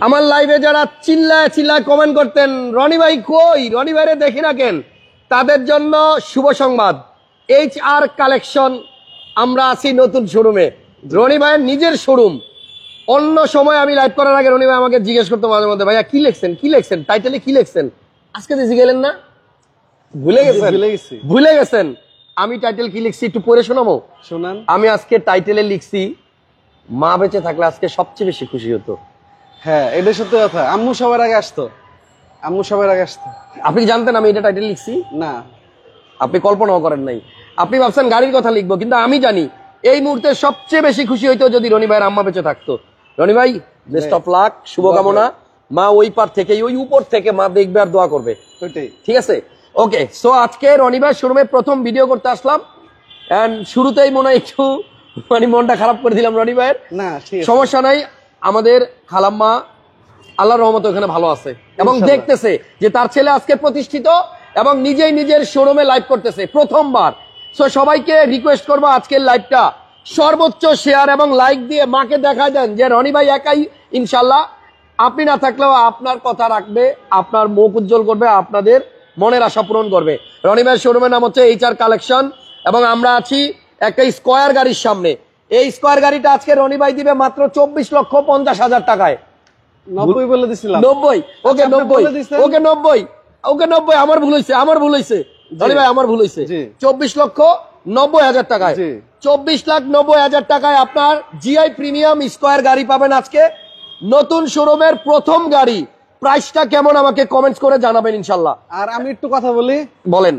আমার লাইভে যারা চিল্লায় চিল্লায় কমেন্ট করতেন রনি ভাই কই, রনি ভাইরে দেখি না কেন, তাদের জন্য শুভ সংবাদ। HR কালেকশন আমরা আছি নতুন শোরুমে, রনি ভাইয়ের নিজের শোরুম। অন্য সময় আমি লাইভ করার আগে রনি ভাই আমাকে জিজ্ঞেস করতো মাঝে মধ্যে, ভাইয়া কি লিখছেন টাইটেলে কি লিখছেন, আজকে দেখি গেলেন না, ভুলে গেছেন। আমি টাইটেল কি লিখছি একটু পড়ে শোনাবো, শোনান। আমি আজকে টাইটেলে লিখছি মা বেঁচে থাকলে আজকে সবচেয়ে বেশি খুশি হতো। হ্যাঁ, এটা সত্যি কথা। আম্মু সবার আগে আসতো। আপনি জানতেন আমি এটা টাইটেল লিখছি? না, আপনি কল্পনাও করেন নাই। আপনি ভাবছেন গাড়ির কথা লিখবো, কিন্তু আমি জানি এই মুহূর্তে সবচেয়ে বেশি খুশি হইতো যদি রনি ভাইয়ের আম্মা বেঁচে থাকতো। রনি ভাই বেস্ট অফ লাক, শুভকামনা। মা ওই পার থেকে ওই উপর থেকে মা দেখবে আর দোয়া করবে, ঠিক আছে? ওকে, সো আজকে রনি ভাই শোরুমে প্রথম ভিডিও করতে আসলাম, এন্ড শুরুতেই মনে হয় একটু মনটা খারাপ করে দিলাম রনি ভাইয়ের। না, সমস্যা নাই, আমাদের খালাম্মা আল্লাহর রহমতে ওখানে ভালো আছে এবং দেখতেছে যে তার ছেলে আজকে প্রতিষ্ঠিত এবং নিজেই নিজের শোরুমে লাইভ করতেছে প্রথমবার। সো সবাইকে রিকোয়েস্ট করবো আজকের লাইভটা সর্বোচ্চ শেয়ার এবং লাইক দিয়ে মাকে দেখা দেন যে রনি ভাই একাই ইনশাল্লাহ, আপনি না থাকলেও আপনার কথা রাখবে, আপনার মুখ উজ্জ্বল করবে, আপনাদের মনের আশা পূরণ করবে। রনি ভাইয়ের শোরুমের নাম হচ্ছে HR কালেকশন এবং আমরা আছি একটা স্কয়ার গাড়ির সামনে। এই স্কয়ার গাড়িটা আজকে রনি ভাই দিবে মাত্র 24,50,000 টাকায়। 90 বলে দিছিলাম। 90, ওকে 90 আমার ভুল হয়েছে রনি ভাই, আমার ভুল হয়েছে। 24,90,000 টাকায়, 24,90,000 টাকায় আপনার GI প্রিমিয়াম স্কয়ার গাড়ি পাবেন আজকে নতুন শোরুমের প্রথম গাড়ি। প্রাইসটা কেমন আমাকে কমেন্টস করে জানাবেন ইনশাল্লাহ। আর আমি একটু কথা বলি। বলেন।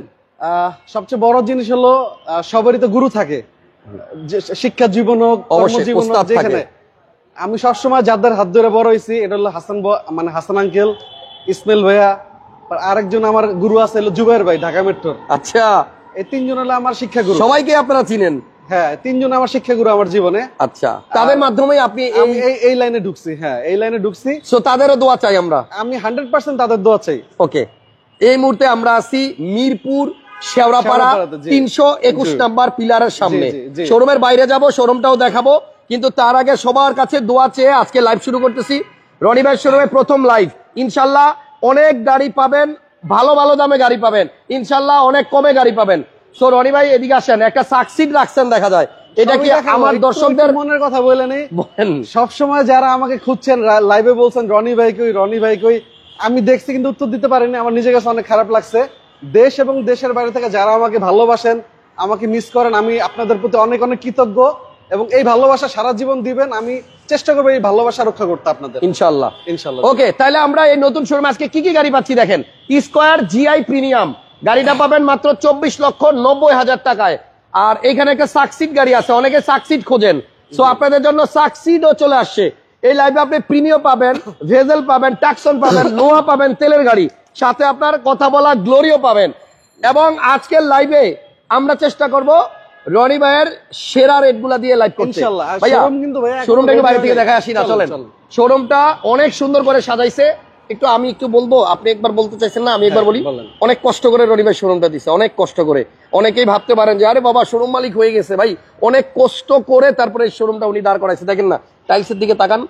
সবচেয়ে বড় জিনিস হলো সবারই তো গুরু থাকে, শিক্ষা জীবন হোক, কর্মজীবন হোক, যেখানে আমি সবসময় যাদের হাত ধরে বড় হয়েছি এটা হলো হাসান আঙ্কেল, ইসমাইল ভাইয়া, আরেকজন আমার গুরু আছে হলো জুবাইর ভাই, ঢাকা মেট্রোর। আচ্ছা, এই তিনজন হলো আমার শিক্ষা গুরু। সবাইকে আপনারা চিনেন? হ্যাঁ, তিনজন আমার শিক্ষা গুরু আমার জীবনে। আচ্ছা, তাদের মাধ্যমে আপনি এই লাইনে ঢুকছি। হ্যাঁ, এই লাইনে ঢুকছি। সো তাদেরও দোয়া চাই আমরা। আমি 100% তাদের দোয়া চাই। ওকে, এই মুহূর্তে আমরা আছি মিরপুর শেওড়াপাড়া 321 নাম্বার পিলারের সামনে। শোরুমের বাইরে যাব, শোরুমটাও দেখাবো, কিন্তু তার আগে সবার কাছে দোয়া চেয়ে আজকে লাইভ শুরু করতেছি। রনি ভাই শোরুমে প্রথম লাইভ, ইনশাল্লাহ অনেক গাড়ি পাবেন, ভালো ভালো দামে গাড়ি পাবেন, ইনশাল্লাহ অনেক কমে গাড়ি পাবেন। সো রনি ভাই এদিকে আসেন, একটা সাকসিড রাখছেন দেখা যায়, এটা কি আমার দর্শকদের মনের কথা বলে নেই? সবসময় যারা আমাকে খুঁজছেন লাইভে বলছেন রনি ভাই কই, আমি দেখছি কিন্তু উত্তর দিতে পারিনি। আমার নিজের কাছে অনেক খারাপ লাগছে। দেশ এবং দেশের বাইরে থেকে যারা আমাকে ভালোবাসেন, আমাকে মিস করেন, আমি আপনাদের প্রতি অনেক অনেক কৃতজ্ঞ এবং এই ভালোবাসা সারা জীবন দিবেন। আমি চেষ্টা করবো এই ভালোবাসা রক্ষা করতে আপনাদের, ইনশাল্লাহ। ওকে, তাহলে আমরা এই নতুন শোরুমে আজকে কি কি গাড়ি পাচ্ছি দেখেন। স্কয়ার GI প্রিমিয়াম গাড়িটা পাবেন মাত্র 24,90,000 টাকায়। আর এখানে একটা সাকসিড গাড়ি আছে, অনেকে সাকসিড খোঁজেন, সো আপনাদের জন্য সাকসিডও চলে আসছে। এই লাইভে আপনি প্রিমিয়াম পাবেন, ভেজেল পাবেন, ট্যাক্সন পাবেন, নোয়া পাবেন, তেলের গাড়ি, সাথে আপনার কথা বলা গ্লোরিও পাবেন। এবং আজকের লাইভে আমরা চেষ্টা করব রনি ভাইয়ের সেরা রেট গুলা দিয়ে লাইভ করতে। ভাইয়া শোরুমটা একটু বাইরে থেকে দেখা আসি না, চলেন। শোরুমটা অনেক সুন্দর করে সাজাইছে। আমি একটু বলবো, আপনি একবার বলতে চাইছেন না, আমি একবার বলি। অনেক কষ্ট করে রনি ভাই শোরুমটা দিচ্ছে, অনেক কষ্ট করে। অনেকেই ভাবতে পারেন যে আরে বাবা শোরুম মালিক হয়ে গেছে, ভাই অনেক কষ্ট করে তারপরে এই শোরুমটা উনি দাঁড় করাইছে। দেখেন না, টাইলসের দিকে তাকান,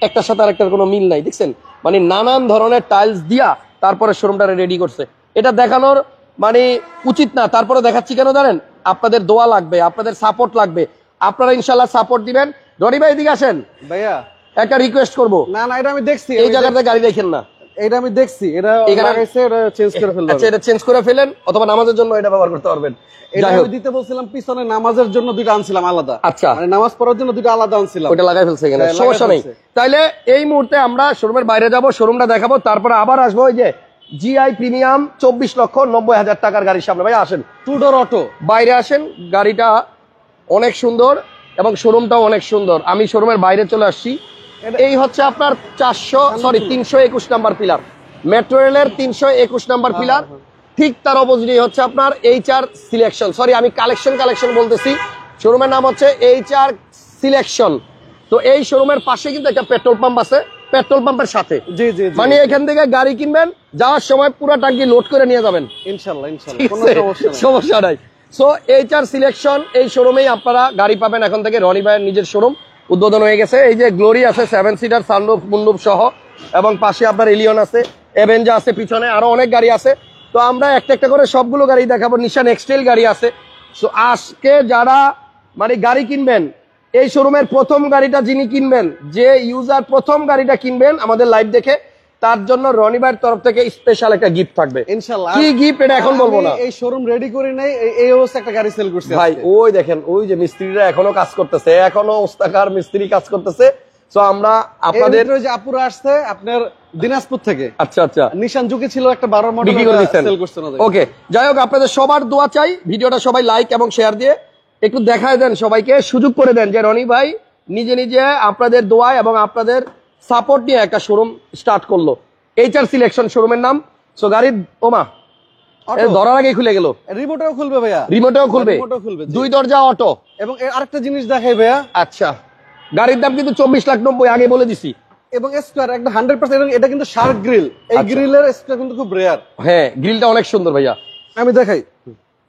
একটার সাথে আরেকটার কোনো মিল নাই, দেখছেন? মানে নানান ধরনের টাইলস দিয়া তারপরে শোরুমটা রেডি করছে। এটা দেখানোর মানে উচিত না, তারপরে দেখাচ্ছি কেন জানেন? আপনাদের দোয়া লাগবে, আপনাদের সাপোর্ট লাগবে, আপনারা ইনশাল্লাহ সাপোর্ট দিবেন। রনি ভাই এদিকে আসেন ভাইয়া, একটা রিকোয়েস্ট করবো। না, এটা আমি দেখছি, এই জায়গাতে গাড়ি দেখেন না, এটা আমি দেখছি, এটা চেঞ্জ করে ফেলবেন। আচ্ছা, এটা চেঞ্জ করে ফেলেন, অথবা নামাজের জন্য এটা ব্যবহার করতে পারবেন। যাই হোক, দিতে বলছিলাম পিছনে নামাজের জন্য দুটো আনছিলাম আলাদা। আচ্ছা, মানে নামাজ পড়ার জন্য দুটো আলাদা আনছিলাম, ওটা লাগাই ফেলছে এখানে, সমস্যা নেই। তাইলে এই মুহূর্তে আমরা শোরুমের বাইরে যাব, শোরুমটা দেখাবো, তারপরে আবার আসবো। ওই যে GI প্রিমিয়াম 24,90,000 টাকার গাড়ির সামনে। ভাই আসেন, টু ডোর অটো, বাইরে আসেন। গাড়িটা অনেক সুন্দর এবং শোরুমটাও অনেক সুন্দর। আমি শোরুমের বাইরে চলে আসছি। এই হচ্ছে আপনার 321 নাম্বার পিলার, মেট্রো রেলের 321 নাম্বার পিলার। ঠিক তার অপোজিটে হচ্ছে আপনার HR সিলেকশন, আমি কালেকশন বলতেছি। শোরুমের নাম হচ্ছে HR সিলেকশন। তো এই শোরুমের পাশে কিন্তু একটা পেট্রোল পাম্প আছে, পেট্রোল পাম্পের সাথে। মানে এখান থেকে গাড়ি কিনবেন, যাওয়ার সময় পুরো টাঙ্কি লোড করে নিয়ে যাবেন ইনশাল্লাহ, কোনো সমস্যা নাই। সো HR সিলেকশন, এই শোরুমেই আপনারা গাড়ি পাবেন এখন থেকে। রনি ভাইয়ের নিজের শোরুম, উদ্বোধন হয়ে গেছে। এই যে গ্লোরি আছে 7 সিটার সানরুফ মুন্ডুপ সহ, এবং পাশে আপনার এলিয়ন আছে, এভেঞ্জা আছে, পিছনে আরো অনেক গাড়ি আছে। তো আমরা একটা একটা করে সবগুলো গাড়ি দেখাবো। নিশান এক্সটেল গাড়ি আছে। তো আজকে যারা মানে গাড়ি কিনবেন, এই শোরুমের প্রথম গাড়িটা যিনি কিনবেন, যে ইউজার প্রথম গাড়িটা কিনবেন আমাদের লাইভ দেখে, তার জন্য রনি ভাইয়ের তরফ থেকে স্পেশাল একটা গিফট থাকবে। ইনশাআল্লাহ। কি গিফট এটা এখন বলবো না। এই শোরুম রেডি করে নেই, এই অবস্থা একটা গাড়ি সেল করছে ভাই। ওই দেখেন, ওই যে মিস্ত্রিরা এখনো কাজ করতেছে, এখনো ওস্তাকার মিস্ত্রি কাজ করতেছে। তো আমরা আপনাদের যে আপুরা আসছে আপনার দিনাজপুর থেকে। আচ্ছা আচ্ছা, নিশান জুকি ছিল একটা 12 মডেল সেল করছে না। ওকে, যাই হোক, আপনাদের সবার দোয়া চাই। ভিডিওটা সবাই লাইক এবং শেয়ার দিয়ে একটু দেখায় দেন, সবাইকে সুযোগ করে দেন যে রনি ভাই নিজে নিজে আপনাদের দোয়া এবং আপনাদের সাপোর্ট নিয়ে একটা শোরুম স্টার্ট করলো। এইচআর সিলেকশন শোরুমের নাম। সো গাড়ির ওমা ধরার আগে খুলে গেল। রিমোটও খুলবে ভাইয়া, রিমোটও খুলবে, 2 দরজা অটো। এবং আরেকটা জিনিস দেখাই ভাইয়া। আচ্ছা, গাড়ির দাম কিন্তু 24,90,000 আগে বলে দিছি। এবং স্কয়ার একটা 100%, এবং এটা কিন্তু শার্ক গ্রিল। এই গ্রিলের স্কয়ার কিন্তু খুব রেয়ার। হ্যাঁ, গ্রিলটা অনেক সুন্দর ভাইয়া। আমি দেখাই,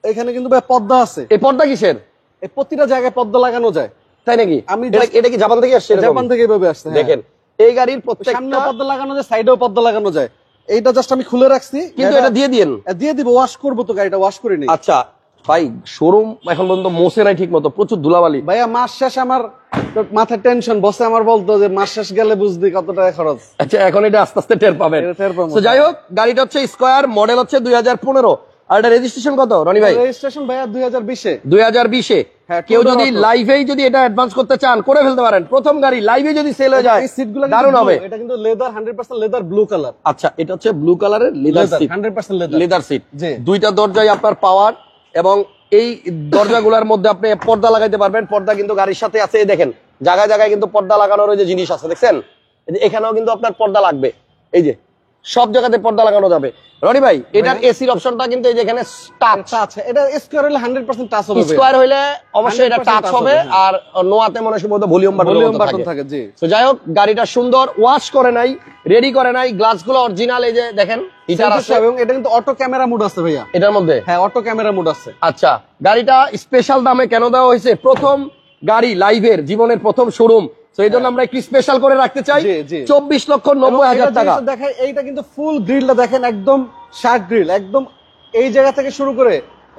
এখানে কিন্তু ভাই পর্দা আছে। এই পর্দা কিসের? এই প্রতিটা জায়গায় পর্দা লাগানো যায়। তাই নাকি? আমি এটা কি জাপান থেকে আসছে? জাপান থেকে এইভাবে আসছে। দেখেন, এই গাড়ির প্রত্যেকটা সামনে পর্দা লাগানো যায়, সাইডেও পর্দা লাগানো যায়। এইটা জাস্ট আমি খুলে রাখছি, কিন্তু এটা দিয়ে দিন। দিয়ে দিব, ওয়াশ করবো তো, গাড়িটা ওয়াশ করে নিই। আচ্ছা ভাই, শোরুম এখন পর্যন্ত মোছে নাই ঠিক মতো, প্রচুর ধুলাবালি। ভাইয়া মাস শেষ আমার মাথায় টেনশন। বসে আমার বলতো যে মাস শেষ গেলে বুঝবি কত টাকা খরচ। আচ্ছা, এখন এটা আস্তে আস্তে টের পাবেন। তো যাই হোক, গাড়িটা হচ্ছে স্কয়ার, মডেল হচ্ছে 2015। আর এটা রেজিস্ট্রেশন কত রনি ভাই? রেজিস্ট্রেশন ভাইয়া 2020-এ। 2020-এ। কেউ যদি লাইভেই যদি এটা অ্যাডভান্স করতে চান, করে ফেলতে পারেন। প্রথম গাড়ি লাইভে যদি সেল হয়ে যায়, দারুণ হবে। এটা কিন্তু লেদার, 100% লেদার, ব্লু কালার। আচ্ছা, এটা হচ্ছে ব্লু কালারের লেদার সিট, 100% লেদার সিট। দুইটা দরজায় আপনার পাওয়ার, এবং এই দরজাগুলোর মধ্যে আপনি পর্দা লাগাইতে পারবেন। পর্দা কিন্তু গাড়ির সাথে আছে। এই দেখেন, জায়গায় জায়গায় কিন্তু পর্দা লাগানোর যে জিনিস আছে, দেখছেন? এখানেও কিন্তু আপনার পর্দা লাগবে। এই যে সব জায়গাতে পর্দা লাগানো যাবে। রনি ভাই, এটার এসির অপশনটা কিন্তু এই যে এখানে টাচ আছে। এটা স্কয়ার হলে 100% টাচ হবে। স্কয়ার হইলে অবশ্যই এটা টাচ হবে। আর নোয়াতে মনে সম্ভবত ভলিউম বাটন থাকে। জি। তো যাই হোক, গাড়িটা সুন্দর, ওয়াশ করে নাই, রেডি করে নাই, গ্লাসগুলো অরিজিনাল। এই যে দেখেন, হিটার আছে, এবং এটা কিন্তু অটো ক্যামেরা মোড আছে ভাইয়া এটার মধ্যে। হ্যাঁ, অটো ক্যামেরা মোড আছে। আচ্ছা, গাড়িটা স্পেশাল দামে কেন দেওয়া হয়েছে? প্রথম গাড়ি, লাইভের জীবনের প্রথম শোরুম। তো এই জন্য আমরা একটু স্পেশাল করে রাখতে চাই। 24,90,000 টাকা। দেখেন, এইটা কিন্তু ফুল গ্রিলটা দেখেন, একদম শার্ক গ্রিল, একদম এই জায়গা থেকে শুরু করে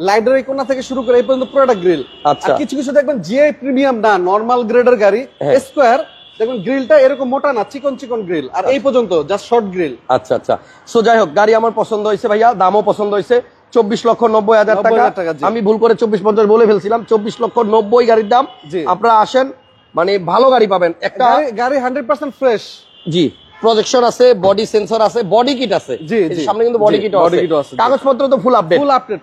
লাইডার এই কোণা থেকে শুরু করে এই পর্যন্ত পুরোটা গ্রিল। আচ্ছা, আর কিছু কিছু দেখবেন জিআই প্রিমিয়াম না, নরমাল গ্রেডের গাড়ি স্কয়ার, দেখুন গ্রিলটা এরকম মোটা না, চিকন চিকন গ্রিল। আর এই পর্যন্ত জাস্ট শর্ট গ্রিল। আচ্ছা আচ্ছা। সো যাই হোক, গাড়ি আমার পছন্দ হয়েছে ভাইয়া, দামও পছন্দ হয়েছে। 24,90,000 টাকা। আমি ভুল করে 24,50 বলে ফেলছিলাম। 24,90,000 গাড়ির দাম। আপনারা আসেন, মানে ভালো গাড়ি পাবেন। একটা গাড়ি 100% ফ্রেশ। জি, প্রজেকশন আছে, বডি সেন্সর আছে, বডি কিট আছে। সামনে কিন্তু বডি কিট আছে, কাগজপত্র তো ফুল আপডেট।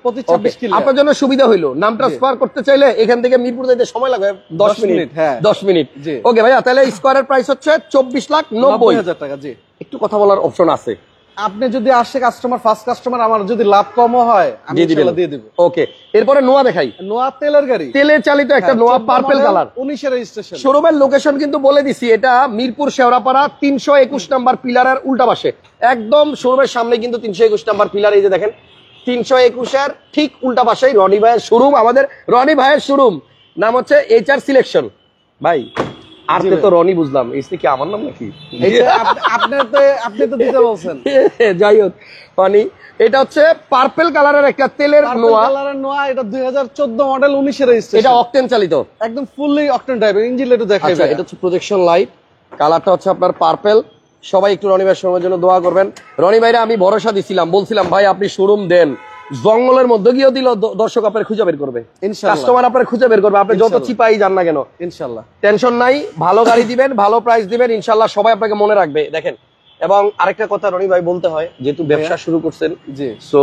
26 কিলো। আপনার জন্য সুবিধা হইলো, নাম ট্রান্সফার করতে চাইলে এখান থেকে মিরপুর যাইতে সময় লাগবে 10 মিনিট। 10 মিনিট। ওকে ভাইয়া, তাহলে স্কয়ারের প্রাইস হচ্ছে 24,90,000 টাকা। জি, একটু কথা বলার অপশন আছে। আপনি যদি আসে কাস্টমার, ফার্স্ট কাস্টমার, আমার যদি লাভ কমও হয় আমি ইনশাআল্লাহ দিয়ে দেব। ওকে, এরপরে নোয়া দেখাই। নোয়া তেলের গাড়ি, তেলে চালিত একটা নোয়া, পার্পল কালার, 19 এর রেজিস্ট্রেশন। শোরুমের লোকেশন কিন্তু বলে দিছি, এটা মিরপুর শেওড়াপাড়া 321 নাম্বার পিলারের উল্টা পাশে, একদম শোরুমের সামনে কিন্তু 321 নাম্বার পিলার। এই যে দেখেন, 321 এর ঠিক উল্টা পাশেই রনি ভাইয়ের শোরুম। আমাদের রনি ভাইয়ের শোরুম নাম হচ্ছে এইচআর সিলেকশন। ভাই, আর তো রনি বুঝলাম, এসে কি আমার নাম নাকি? আপনি তো দিতে বলছেন। যাই হোক, মানে এটা হচ্ছে পার্পল কালারের একটা তেলের নোয়া। এটা 2014 মডেল, 19 এর রেজিস্ট্রেশন। এটা অকটেন চালিত, একদম ফুললি অকটেন ড্রাইভ। ইঞ্জিন একটু দেখাই। আচ্ছা, এটা হচ্ছে প্রজেকশন লাইট, কালারটা হচ্ছে আপনার পার্পল। সবাই একটু রনি ভাইয়ের শোরুমের জন্য দোয়া করবেন। রনি ভাইরা আমি ভরসা দিছিলাম, বলছিলাম ভাই আপনি শোরুম দেন, জঙ্গলের মধ্যে গিয়েও দিল, দর্শক আপনার খুঁজে বের করবে, কাস্টমার আপনার খুঁজে বের করবে, আপনি যত চিপাই যান না কেন। ইনশাল্লাহ, টেনশন নাই, ভালো গাড়ি দিবেন, ভালো প্রাইস দিবেন, ইনশাল্লাহ সবাই আপনাকে মনে রাখবে। দেখেন, এবং আরেকটা কথা রনি ভাই বলতে হয়, যেহেতু ব্যবসা শুরু করছেন, সো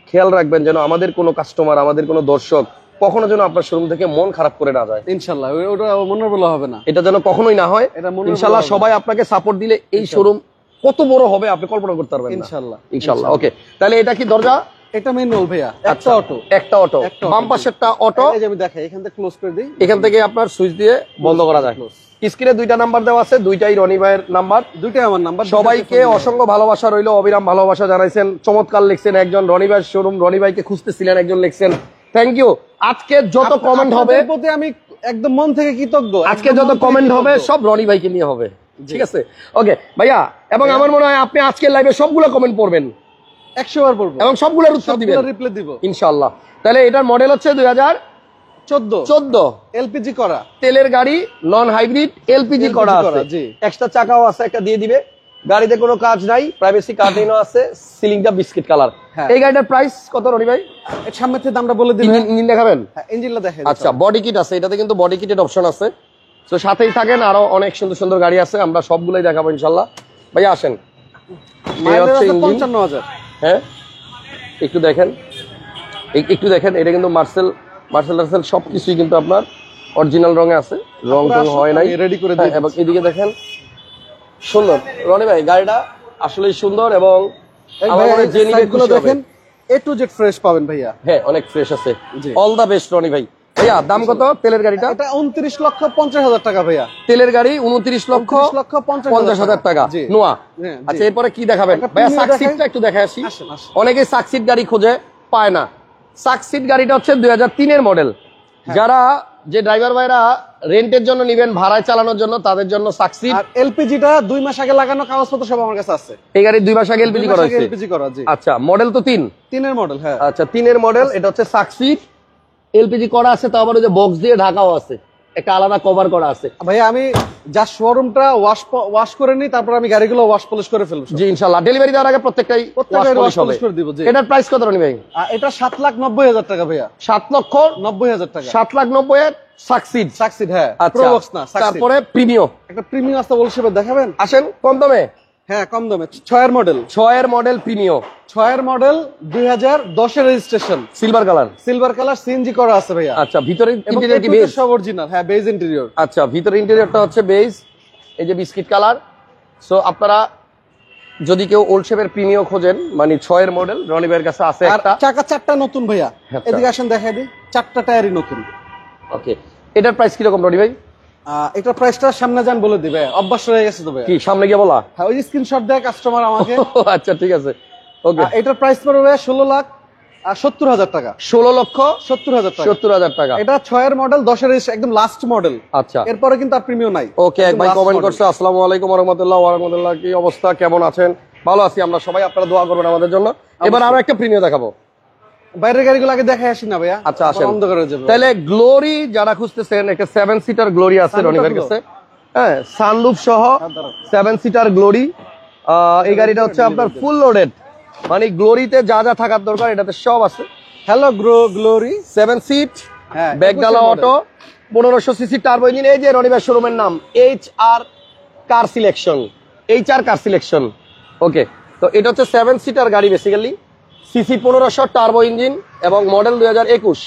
খেয়াল রাখবেন যেন আমাদের কোনো কাস্টমার, আমাদের কোনো দর্শক কখনো যেন আপনার শোরুম থেকে মন খারাপ করে না যায়। ইনশাল্লাহ, ওটা মনের বলা হবে না, এটা যেন কখনোই না হয়। ইনশাল্লাহ সবাই আপনাকে সাপোর্ট দিলে এই শোরুম কত বড় হবে আপনি কল্পনা করতে পারবেন। ইনশাল্লাহ, ইনশাল্লাহ। ওকে, তাহলে এটা কি দরজা? এটা ম্যানুয়াল ভাইয়া, একটা অটো, একটা অটো, বাম পাশেরটা অটো। এই যে আমি দেখাই, এখান থেকে ক্লোজ করে দিই, এখান থেকে আপনার সুইচ দিয়ে বন্ধ করা যায়। স্ক্রিনে দুইটা নাম্বার দেওয়া আছে, দুইটাই রনি ভাইয়ের নাম্বার, দুইটাই আমার নাম্বার। সবাইকে অসংখ্য ভালোবাসা রইলো, অবিরাম ভালোবাসা জানাইছেন, চমৎকার লিখছেন একজন, রনি ভাইয়ের শোরুম, রনি ভাইকে খুঁজতেছিলেন একজন লিখছেন, থ্যাংক ইউ। আজকে যত কমেন্ট হবে প্রতি আমি একদম মন থেকে কৃতজ্ঞ। আজকে একদম যত মন থেকে কমেন্ট হবে কৃতজ্ঞ। সব রনি ভাইকে নিয়ে হবে, ঠিক আছে? ওকে ভাইয়া, এবং আমার মনে হয় আপনি আজকের লাইভে সবগুলো কমেন্ট পড়বেন 100 বার পড়বো এবং সবগুলোর উত্তর দিবেন রিপ্লাই দিব ইনশাআল্লাহ। তাহলে এটার মডেল হচ্ছে 2014 এলপিজি করা। তেলের গাড়ি, নন হাইব্রিড, এলপিজি করা আছে, জি। এক্সট্রা চাকাও আছে, একটা দিয়ে দিবে। গাড়িতে কোনো কাজ নাই, প্রাইভেসি কার্টেনও আছে, সিলিংটা বিস্কিট কালার। হ্যাঁ। এই গাড়িটার প্রাইস কত রনি ভাই? এর সামনে থেকে দামটা বলে দিবেন। ইঞ্জিন দেখাবেন? হ্যাঁ, ইঞ্জিনটা দেখেন। আচ্ছা, বডি কিট আছে, এটাতে কিন্তু বডি কিটের অপশন আছে। তো সাথেই থাকেন, আরো অনেক সুন্দর সুন্দর গাড়ি আছে, আমরা সবগুলোই দেখাবো ইনশাল্লাহ। ভাইয়া আসেন। এই হচ্ছে ইঞ্জিন। 55,000। হ্যাঁ, একটু দেখেন, একটু দেখেন, এটা কিন্তু মার্সেল সবকিছুই কিন্তু আপনার অরিজিনাল রঙে আছে, রং টং হয় নাই, রেডি করে হ্যাঁ, এবং এদিকে দেখেন সুন্দর। রনি ভাই গাড়িটা আসলেই সুন্দর এবং আমার মনে হয় যে নিবে খুশি হবে। দেখেন A to Z ফ্রেশ পাবেন ভাইয়া। হ্যাঁ, অনেক ফ্রেশ আছে, জি। অল দা বেস্ট রনি ভাই। ভাইয়া দাম কত তেলের গাড়িটা? এটা 29,50,000 টাকা ভাইয়া। তেলের গাড়ি 29,50,000 টাকা জি। নোয়া। হ্যাঁ, জি। আচ্ছা, এরপরে কি দেখাবেন একটা ভাইয়া? Premio সাকসিডটা দেখাই। একটু দেখে আসি। আসেন, আসেন। অনেকে সাকসিড গাড়ি খোঁজে, পায় না। সাকসিড গাড়িটা হচ্ছে 2003 এর মডেল। যারা যে ড্রাইভার ভাইরা রেন্টের জন্য নিবেন, ভাড়ায় চালানোর জন্য, তাদের জন্য সাকসিড। আর এলপিজিটা 2 মাস আগে লাগানো, কাগজপত্র সব আমার কাছে আছে। এই গাড়ি 2 মাস আগে এলপিজি করা হয়েছে। এলপিজি করা, জি। আচ্ছা, মডেল তো 3 3 এর মডেল, হ্যাঁ। আচ্ছা, 3 এর মডেল। এটা হচ্ছে সাকসিড, এলপিজি করা আছে, তো আবার ওই যে বক্স দিয়ে ঢাকাও আছে, একটা আলাদা কভার করা আছে। ভাইয়া আমি যা শোরুমটা ওয়াশ করে নিই, তারপর আমি গাড়িগুলো ওয়াশ পলিশ করে ফেলবো। জি ইনশাআল্লাহ। ডেলিভারি দেওয়ার আগে প্রত্যেকটাই ওয়াশ পলিশ হবে। করে দিব, জি। এটার প্রাইস কত রনি ভাই? এটা 7,90,000 টাকা ভাইয়া। 7,90,000 টাকা। 7,90,000 এর সাকসিড। সাকসিড, হ্যাঁ। আচ্ছা, প্রোবক্স না, সাকসিড। তারপরে প্রিমিও। একটা প্রিমিয়াম আছে বলছে, দেখাবেন? আসেন, কম দামে। হ্যাঁ, কম দামে। 6 এর মডেল। 6 এর মডেল প্রিমিও। 6 এর মডেল 2010 এর registration. Silver colour. Silver colour, CNG করা আছে ভাইয়া। আচ্ছা, ভিতরে এবং ইন্টেরিয়র কি A to Z বেজ? সব অরিজিনাল, হ্যাঁ, বেজ ইন্টেরিয়র। আচ্ছা, ভিতরে ইন্টেরিয়রটা হচ্ছে বেজ, এই যে বিস্কিট কালার। সো আপনারা যদি কেউ ওল্ড শেপের প্রিমিও খোঁজেন, মানে 6 এর মডেল, রনি ভাইয়ের কাছে আছে আর একটা। চাকা 4টা নতুন ভাইয়া। আচ্ছা। এদিকে আসেন, দেখাই দিই। 4টা টায়ারই নতুন। ওকে, এটার প্রাইস কি রকম রনি ভাই? এটা প্রাইসটা সামনে যান বলে দিবে, অভ্যাস হয়ে গেছে তো ভাইয়া। কি সামনে গিয়ে বলা? হ্যাঁ, ওই যে স্ক্রিনশট দেয় কাস্টমার আমাকে। আচ্ছা, ঠিক আছে, ওকে। এটার প্রাইস পড়বে 16,70,000 টাকা। 16,70,000 টাকা। 70,000 টাকা। এটা 6 এর মডেল, 10 এর একদম লাস্ট মডেল। আচ্ছা, এরপরে কিন্তু আর প্রিমিয়াম নাই। ওকে। এক ভাই কমেন্ট করছে, আসসালামু আলাইকুম ওয়া রাহমাতুল্লাহি ওয়া বারাকাতুহু। কি অবস্থা, কেমন আছেন? ভালো আছি আমরা সবাই, আপনারা দোয়া করবেন আমাদের জন্য। এবার আরো একটা প্রিমিয়াম দেখাবো। বাইরের গাড়িগুলো আগে দেখাই আসি না ভাইয়া? আচ্ছা, আসেন। অন্ধকার হয়ে যাবে। তাহলে গ্লোরি যারা খুঁজতেছেন, একটা 7 সিটার গ্লোরি আছে রনি ভাইয়ের কাছে। হ্যাঁ, সানরুফ সহ 7 সিটার গ্লোরি। এই গাড়িটা হচ্ছে আপনার ফুল লোডেড, মানে গ্লোরিতে যা যা থাকার দরকার এটাতে সব আছে। হ্যালো গ্লোরি 7 সিট, হ্যাঁ, ব্যাগডালা 21 অটো, 1500 সিসি টার্বো ইঞ্জিন। এই যে রনি ভাই শোরুমের নাম HR car selection, HR car selection. Okay, তো এটা হচ্ছে 7 সিটার গাড়ি, বেসিক্যালি সিসি 1500, টার্বো ইঞ্জিন এবং মডেল 2021।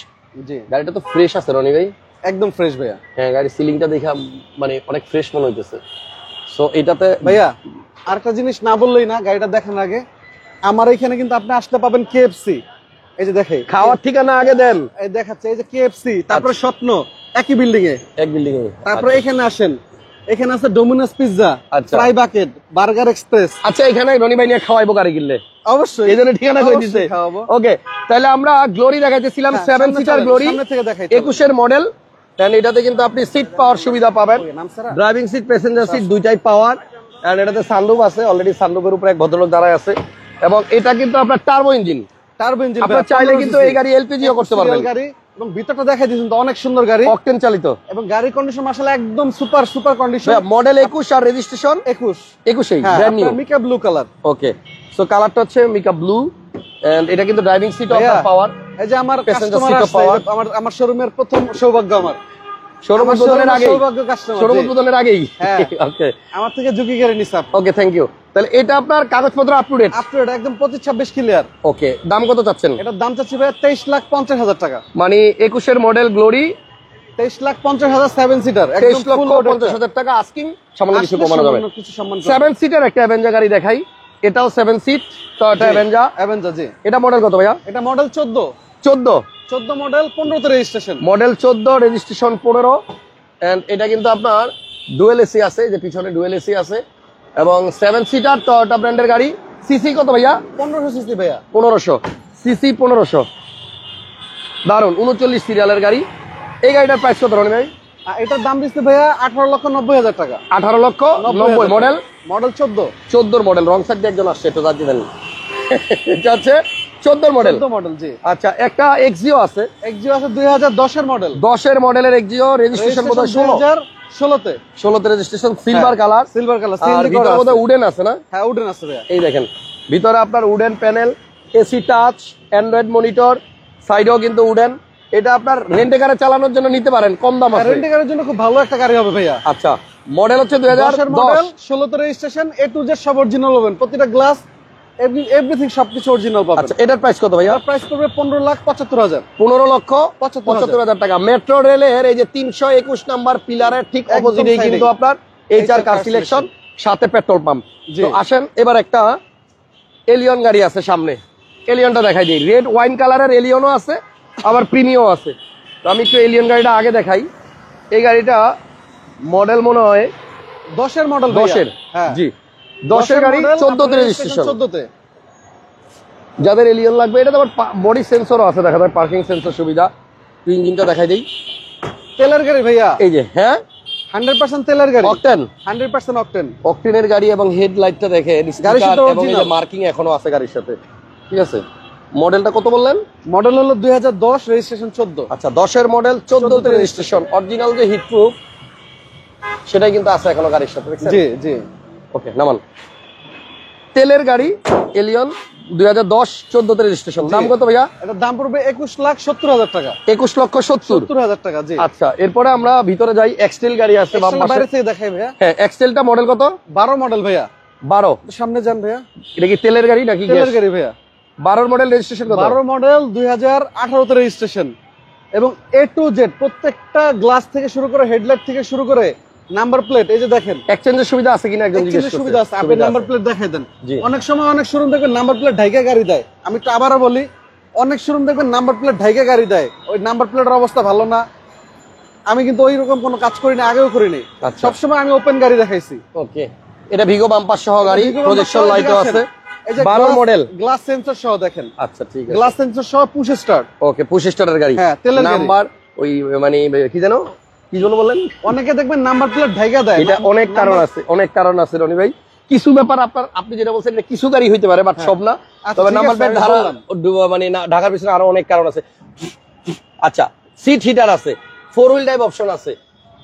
জি, গাড়িটা তো ফ্রেশ আছে রনি ভাই, একদম ফ্রেশ ভাইয়া। হ্যাঁ, গাড়ির সিলিংটা দেখা মানে অনেক ফ্রেশ মনে হইতেছে। সো এটাতে ভাইয়া আরেকটা জিনিস না বললেই না, গাড়িটা দেখানোর আগে, আমার এখানে কিন্তু আপনি আসতে পাবেন KFC। এই যে দেখে খাওয়ার ঠিকানা আগে দেন, এই দেখাচ্ছে, এই যে KFC, তারপরে স্বপ্ন, একই বিল্ডিং এ। এক বিল্ডিং এ। তারপরে এখানে আসেন, এখানে আছে ডোমিনোস পিৎজা, আচ্ছা। Fry bucket, burger express. আচ্ছা, এখানে রনি ভাই নিয়ে খাওয়াইবো গাড়ি কিনলে, অবশ্যই এই জন্য ঠিকানা করে অবশ্যই দিতে। খাওয়াবো। ওকে, তাহলে আমরা গ্লোরি দেখাইতেছিলাম, হ্যাঁ, 7 সামনে সিটার চলেন, গ্লোরি, সামনে থেকে দেখাই। 21 এর মডেল। দেন এটাতে কিন্তু আপনি সিট পাওয়ার সুবিধা পাবেন, নাম ছাড়া? ড্রাইভিং সিট, প্যাসেঞ্জার সিট দুইটাই পাওয়ার। এন্ড এটাতে সানরুফ আছে, অলরেডি সানরুফের উপরে এক ভদ্রলোক দাঁড়ায় আছে। এবং এটা কিন্তু আপনার টার্বো ইঞ্জিন, টার্বো ইঞ্জিন। আপনার চাইলে কিন্তু এই গাড়ি এলপিজিও করতে পারবেন। গাড়ি এবং ভিতরটা দেখাই দিয়েছেন তো, অনেক সুন্দর গাড়ি, অকটেন চালিত। এবং গাড়ির কন্ডিশন মাশাআল্লাহ একদম সুপার কন্ডিশন। মডেল 21 আর রেজিস্ট্রেশন 21 এই brand new. Mica blue colour. Okay, so কালারটা হচ্ছে মিকা ব্লু। এন্ড এটা কিন্তু ড্রাইভিং সিট অফ পাওয়ার। এই যে আমার Passenger কাস্টমার seat of আসছে, power। আমার শোরুমের প্রথম সৌভাগ্য, আমার শোরুম উদ্বোধনের আগেই, সৌভাগ্য কাস্টমার। শোরুম উদ্বোধনের আগেই। হ্যাঁ। ওকে, আমার থেকে ঝুঁকি গাড়ি নিছে। Okay, thank you. তাহলে এটা আপনার কাগজপত্র up to date? Up to date, একদম 25-26 ক্লিয়ার। ওকে, দাম কত চাচ্ছেন? এটার দাম চাচ্ছি ভাই 23,50,000 টাকা। মানে 21 এর মডেল গ্লোরি, 23,50,000 7 সিটার, একদম 23,50,000 টাকা আস্কিং, সামান্য কিছু কমানো যাবে। কিছু সম্মান 7 সিটার একটা অ্যাভেঞ্জা গাড়ি দেখাই, এটাও 7 সিট টয়োটা অ্যাভেঞ্জা। অ্যাভেঞ্জার, জি। এটা মডেল কত ভাইয়া? এটা মডেল 14 মডেল, 15 তে রেজিস্ট্রেশন। Model 14, registration 15। এন্ড এটা কিন্তু আপনার ডুয়েল এসি আছে, যে পিছনে ডুয়েল এসি আছে, এবং 7 সিটার টয়োটা ব্র্যান্ডের গাড়ি। সিসি কত ভাইয়া? 1500 সিসি ভাইয়া। 1500 সিসি, 1500। দারুন, 39 সিরিয়ালের গাড়ি। এই গাড়িটার প্রাইস কত রনি ভাই? এটার দাম দিচ্ছে ভাইয়া 18,90,000 টাকা। 18,90,000 model, model 14। 14 model. Wrong side দিয়ে একজন আসছে, একটু জানতে দেন। এটা হচ্ছে 14 মডেল। 14 মডেল জি। আচ্ছা, একটা এক্সিও আছে। এক্সিও আছে 2010 এর মডেল। 10 এর মডেলের এক্সিও, রেজিস্ট্রেশন বোধহয় 2016 তে। 16 তে registration, silver colour. Silver colour, আর ভিতরে বোধহয় উডেন আছে না? হ্যাঁ উডেন আছে ভাইয়া। এই দেখেন, ভিতরে আপনার wooden panel, AC touch, Android monitor, সাইডেও কিন্তু উডেন। এটা আপনার রেন্টে কারে চালানোর জন্য নিতে পারেন, কম দাম আছে। রেন্টে কারের জন্য খুব ভালো একটা গাড়ি হবে ভাইয়া। আচ্ছা, মডেল হচ্ছে 2010 এর মডেল, 2010। 16 তে রেজিস্ট্রেশন, এ টু জেড সব অরিজিনাল পাবেন, প্রতিটা গ্লাস এভরিথিং সবকিছু অরিজিনাল পাবেন। আচ্ছা, এটার প্রাইস কত ভাইয়া? প্রাইস পড়বে 15,75,000। 15,75,000 টাকা। মেট্রো রেলের এই যে 321 নাম্বার পিলারের ঠিক একদম অপোজিটেই side-এ। কিন্তু আপনার এইচআর কার সিলেকশন, সাথে পেট্রোল পাম্প। জি। তো আসেন, এবার একটা এলিয়ন গাড়ি আছে সামনে, এলিয়নটা দেখাই দিই। রেড ওয়াইন কালারের এলিয়নও আছে, আবার প্রিমিও আছে। তো আমি একটু এলিয়ন গাড়িটা আগে দেখাই। এই গাড়িটা মডেল মনে হয় 10 এর মডেল 10 এর। হ্যাঁ জি, 10 এর গাড়ি, 14 তে রেজিস্ট্রেশন। 14 তে। যাদের এলিয়ন লাগবে, এটা তো আবার বডি সেন্সরও আছে, দেখা যায় পার্কিং সেন্সর সুবিধা। ইঞ্জিনটা দেখাই দিই। তেলের গাড়ি ভাইয়া, এই যে, হ্যাঁ 100% তেলের গাড়ি, অকটেন। 100% অকটেন। অকটেনের গাড়ি এবং হেডলাইটটা দেখে গাড়ির সাথে এবং এই যে original। মার্কিং এখনো আছে গাড়ির সাথে। ঠিক আছে, মডেলটা কত বললেন? মডেল হলো 2010, রেজিস্ট্রেশন 14। আচ্ছা, 10 এর মডেল, 14 তে রেজিস্ট্রেশন। অরিজিনাল যে হিট প্রুফ, সেটাই কিন্তু আছে এখনো গাড়ির সাথে। জি জি। ওকে, নামান। তেলের গাড়ি এলিয়ন 2010, 14 তে রেজিস্ট্রেশন। দাম কত ভাইয়া? এটার দাম পড়বে 21,70,000 টাকা। 21,70,000। 70,000 টাকা জি। আচ্ছা, এরপরে আমরা ভিতরে যাই। এক্সটেল গাড়ি আছে বাম পাশে। বাইরে থেকে দেখাই ভাইয়া। হ্যাঁ, এক্সটেলটা মডেল কত? 12 মডেল ভাইয়া। 12। সামনে যান ভাইয়া। এটা কি তেলের গাড়ি নাকি তেলের গ্যাস? গাড়ি ভাইয়া। 12 মডেল, রেজিস্ট্রেশন কত? 12 মডেল, 2018 তে রেজিস্ট্রেশন, এবং এ টু জেড প্রত্যেকটা গ্লাস থেকে শুরু করে, হেডলাইট থেকে শুরু করে, নাম্বার প্লেট এই যে দেখেন। এক্সচেঞ্জের সুবিধা আছে কিনা একজন জিজ্ঞেস এক্সচেঞ্জের করছে। সুবিধা আছে, আপনি নাম্বার প্লেট দেখাই দেন। জি। অনেক সময় অনেক শোরুম দেখবেন নাম্বার প্লেট ঢাইকা গাড়ি দেয়। আমি একটু আবারও বলি, অনেক শোরুম দেখবেন নাম্বার প্লেট ঢাইকা গাড়ি দেয়, ওই নাম্বার প্লেটের অবস্থা ভালো না। আমি কিন্তু ওই রকম কোনো কাজ করি না, আগেও করিনি। আচ্ছা। সবসময় আমি ওপেন গাড়ি দেখাইছি। ওকে, এটা ভিগো বাম্পার সহ গাড়ি, প্রজেকশন লাইটও আছে। এই যে 12 মডেল, গ্লাস সেন্সর সহ দেখেন। আচ্ছা ঠিক আছে। গ্লাস সেন্সর সহ পুশ স্টার্ট। ওকে, পুশ স্টার্টার গাড়ি। হ্যাঁ, তেলের গাড়ি। নাম্বার ওই মানে কি জানো, কি জন্য বললেন? অনেকে দেখবেন নাম্বার প্লেট ঢাইকা দেয়। এটা অনেক কারণ আছে, অনেক কারণ আছে রনি ভাই। কিছু ব্যাপার আপনি যেটা বলছেন, এটা কিছু গাড়ি হইতে পারে, বাট সব না। আচ্ছা, তবে ঠিক নাম্বার আছে, প্লেট আমি ধারা বললাম। মানে ঢাকার পিছনে আরো অনেক কারণ আছে। আচ্ছা, সিট হিটার আছে, 4 হুইল ড্রাইভ অপশন আছে।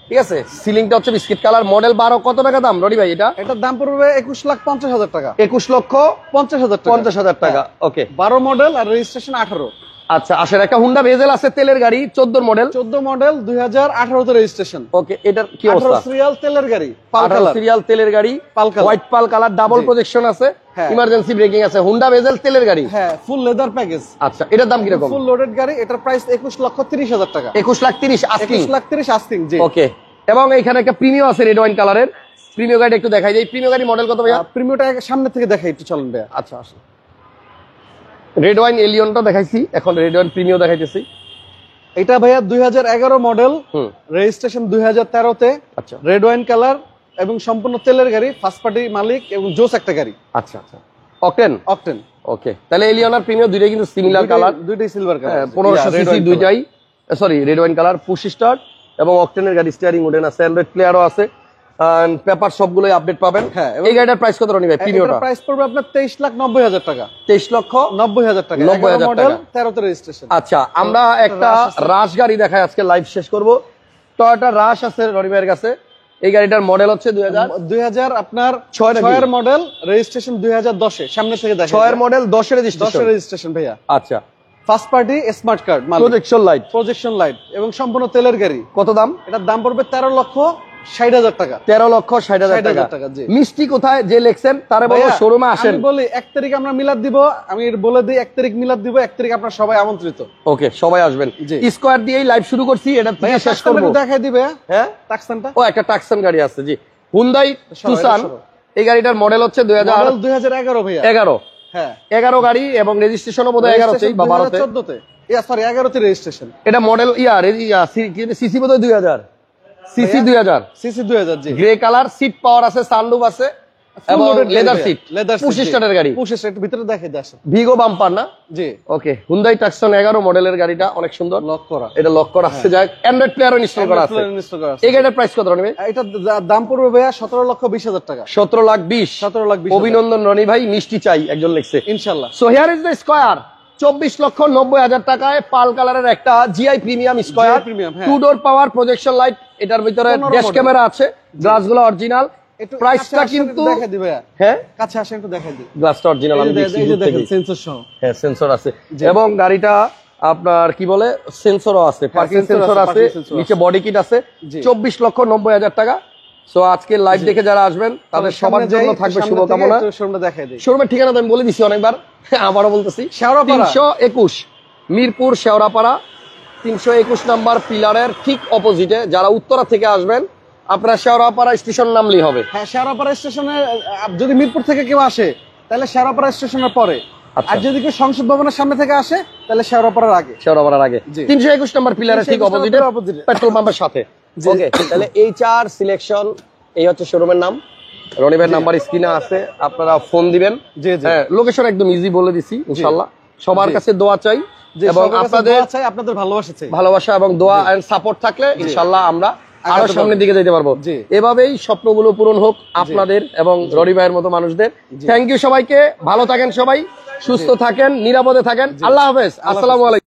ঠিক আছে, সিলিংটা হচ্ছে বিস্কিট কালার। মডেল 12। কত টাকা দাম রনি ভাই এটা? এটার দাম পড়বে 21,50,000 টাকা। 21,50,000 টাকা। 50,000 টাকা। ওকে, 12 মডেল আর রেজিস্ট্রেশন 18। আচ্ছা আসেন, একটা হুন্ডা ভেজেল আছে তেলের গাড়ি, 14 মডেল। 14 মডেল, 2018 তে রেজিস্ট্রেশন। ওকে, এটার কি অবস্থা? 18 সিরিয়াল তেলের গাড়ি, পাল 18 কালার। সিরিয়াল তেলের গাড়ি, pearl colour. White pearl colour, double জি। প্রজেকশন আছে, হ্যাঁ। ইমার্জেন্সি ব্রেকিং আছে। হুন্ডা ভেজেল তেলের গাড়ি। হ্যাঁ, ফুল লেদার প্যাকেজ। আচ্ছা, এটার দাম কিরকম? ফুল লোডেড গাড়ি। এটার প্রাইস 21,30,000 টাকা। 21,30,000 আস্কিং। 21,30,000 আস্কিং জি। ওকে, এবং এখানে একটা প্রিমিও আছে রেড ওয়াইন কালারের। প্রিমিও গাড়ি একটু দেখাই যাই। প্রিমিও গাড়ি মডেল কত ভাইয়া? প্রিমিয়ামটা সামনে থেকে দেখাই একটু, চলেন ভাইয়া। আচ্ছা আসুন। রেড ওয়াইন এলিয়নটা দেখাইছি, এখন রেড ওয়াইন প্রিমিও দেখাইতেছি। এটা ভাইয়া 2011 মডেল, হুম, রেজিস্ট্রেশন 2013 তে, আচ্ছা রেড ওয়াইন কালার এবং সম্পূর্ণ তেলের গাড়ি, ফার্স্ট পার্টি মালিক এবং জোস একটা গাড়ি, আচ্ছা আচ্ছা। অকটেন। অকটেন। ওকে, তাহলে এলিয়ন আর প্রিমিও দুইটাই কিন্তু সিমিলার কালার। দুইটাই সিলভার কালার। 1500 সিসি দুইটাই, sorry red wine colour, push start এবং অকটেনের গাড়ি, স্টিয়ারিং উডেন আছে, অ্যান্ড্রয়েড প্লেয়ারও আছে, পেপার সবগুলোই আপডেট পাবেন। হ্যাঁ, এই গাড়িটার প্রাইস কত রনি ভাই? প্রিমিওটা প্রাইস পড়বে আপনার 23,90,000 টাকা। 23,90,000 টাকা। 90,000 মডেল, টাকা। 13 তে রেজিস্ট্রেশন। আচ্ছা, আমরা একটা রাশ গাড়ি দেখাই আজকে, লাইভ শেষ করব। টয়োটা রাশ আছে রনি ভাইয়ের কাছে। এই গাড়িটার মডেল হচ্ছে 2000 আপনার 6 এর মডেল, রেজিস্ট্রেশন 2010 এ। সামনে থেকে দেখেন। 6 এর মডেল, 10 এর 10 রেজিস্ট্রেশন। এর রেজিস্ট্রেশন ভাইয়া। আচ্ছা, ফার্স্ট পার্টি স্মার্ট কার্ড মালিক, প্রজেকশন লাইট, প্রজেকশন লাইট এবং সম্পূর্ণ তেলের গাড়ি। কত দাম? এটার দাম পড়বে 13,60,000 টাকা। 13,60,000 টাকা। টাকা, জি। মিষ্টি কোথায় যে লেখছেন তারে বলো ভাইয়া, শোরুমে আসেন। আমি বলি 1 তারিখ আমরা মিলাদ দিব, আমি বলে দিই 1 তারিখ মিলাদ দিব, 1 তারিখ আপনারা সবাই আমন্ত্রিত। ওকে, সবাই আসবেন। জি। স্কয়ার দিয়েই লাইভ শুরু করছি, এটা থেকে শেষ করব। দেখাই দিবে হ্যাঁ, টাক্সানটা। ও একটা টাক্সান গাড়ি আছে, জি, হুন্ডাই তুসান। সরো। এই গাড়িটার মডেল হচ্ছে মডেল 2011 ভাইয়া। 2011। হ্যাঁ, 11 গাড়ি এবং রেজিস্ট্রেশনও বোধহয় 11 বা 12 তে। 2014 তে, সরি 11 তে রেজিস্ট্রেশন। এটা মডেল সিসি বোধহয় 2000, সিসি 2000, সিসি 2000 জি। গ্রে কালার, সিট পাওয়ার আছে, সানরুফ আছে, এবং লেদার সিট, পুশ স্টার্টের গাড়ি, পুশ স্টার্ট ভিতরে দেখে আসে। ভিগো বাম্পার না? জি। ওকে, হুন্ডাই টাকসন 11 মডেলের গাড়িটা অনেক সুন্দর, লক করা, এটা লক করা আছে, যাক অ্যান্ড্রয়েড প্লেয়ারও ইনস্টল করা আছে। এই গাড়িটার প্রাইস কত রনি ভাই? এটা দাম পড়বে ভাইয়া 17,20,000 টাকা। 17,20,000। 17,20,000। অভিনন্দন রনি ভাই, মিষ্টি চাই একজন লিখছে ইনশাআল্লাহ। So here is the square, 24,90,000 টাকায় পাল কালারের একটা জিআই প্রিমিয়াম স্কয়ার, প্রিমিয়াম, হ্যাঁ। 2 ডোর পাওয়ার, প্রজেকশন লাইট, এটার ভিতরে 15 ড্যাশ model। ক্যামেরা আছে, গ্লাসগুলো অরিজিনাল। একটু প্রাইসটা কাছে আসেন, কিন্তু দেখাই দিই ভাইয়া, হ্যাঁ কাছে আসেন একটু দেখাই দিই। গ্লাসটা অরিজিনাল, আমি দেখছি এই যে দূর দেখেন থেকে। সেন্সর সহ, হ্যাঁ সেন্সর আছে, জি। এবং গাড়িটা আপনার কি বলে সেন্সরও আছে, পার্কিং sensor সেন্সর আছে, আছে, parking sensor নিচে বডি কিট আছে। জি। 24,90,000 টাকা। সো আজকে লাইভ দেখে যারা আসবেন তাদের সবার জন্য থাকবে শুভকামনা। শোরুমটা দেখাই দিই। শোরুমের ঠিকানা তো আমি বলে দিছি অনেকবার, আবারও বলতেছি, শেওড়াপাড়া। 321 মিরপুর শেওড়াপাড়া, 321 নাম্বার পিলারের ঠিক অপোজিটে। যারা উত্তরা থেকে আসবেন আপনারা শেওড়াপাড়া স্টেশন নামলেই হবে। হ্যাঁ, শেওড়াপাড়া স্টেশনে যদি মিরপুর থেকে কেউ আসে তাহলে শেওড়াপাড়া স্টেশনের পরে, আচ্ছা। আর যদি কেউ সংসদ ভবনের সামনে থেকে আসে তাহলে শেওড়াপাড়ার আগে। শেওড়াপাড়ার আগে জি। 321 নাম্বার পিলারের ঠিক 321 অপোজিটে, নাম্বার opposite। পেট্রোল পাম্পের সাথে। জি। ওকে, তাহলে HR সিলেকশন, এই হচ্ছে শোরুমের নাম। রনি ভাইয়ের নাম্বার স্ক্রিনে আছে, আপনারা ফোন দিবেন। জি, জি। হ্যাঁ, লোকেশন একদম ইজি বলে দিছি ইনশাআল্লাহ। সবার জি। কাছে দোয়া চাই যে এবং সবার কাছে আপনাদের দোয়া চাই, আপনাদের ভালোবাসা চাই। ভালোবাসা এবং দোয়া এন্ড সাপোর্ট থাকলে ইনশাআল্লাহ আমরা আরো আগাতে সামনের পারবো। দিকে যেতে পারবো। জি। এভাবেই স্বপ্নগুলো পূরণ হোক আপনাদের এবং রনি ভাইয়ের মতো মানুষদের। থ্যাংক ইউ সবাইকে, ভালো থাকেন সবাই, সুস্থ থাকেন, নিরাপদে থাকেন। আল্লাহ হাফেজ, আসসালামু আলাইকুম।